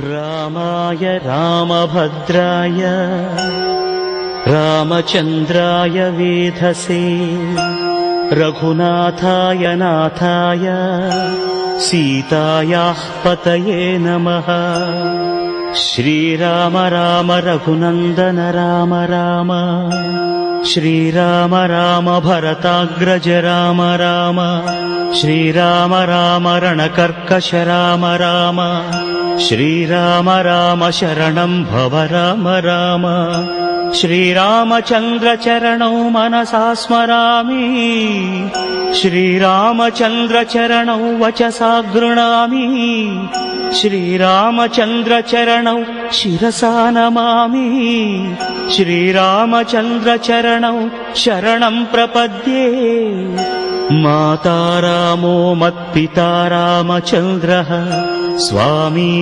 रामाय रामभद्राय रामचन्द्राय वेधसे रघुनाथाय नाथाय सीतायाः पतये नमः। श्रीराम राम रघुनन्दन राम राम श्रीराम राम भरताग्रज राम राम श्रीराम राम रणकर्कश राम राम श्रीराम राम शरणं भव राम राम। श्रीरामचन्द्र चरणौ मनसा स्मरामि श्रीरामचन्द्र चरणौ वचसा गृह्णामि श्रीरामचन्द्र चरणौ शिरसा नमामि श्रीरामचन्द्र चरणौ शरणं प्रपद्ये। माता रामो मत्पिता रामचन्द्रः स्वामी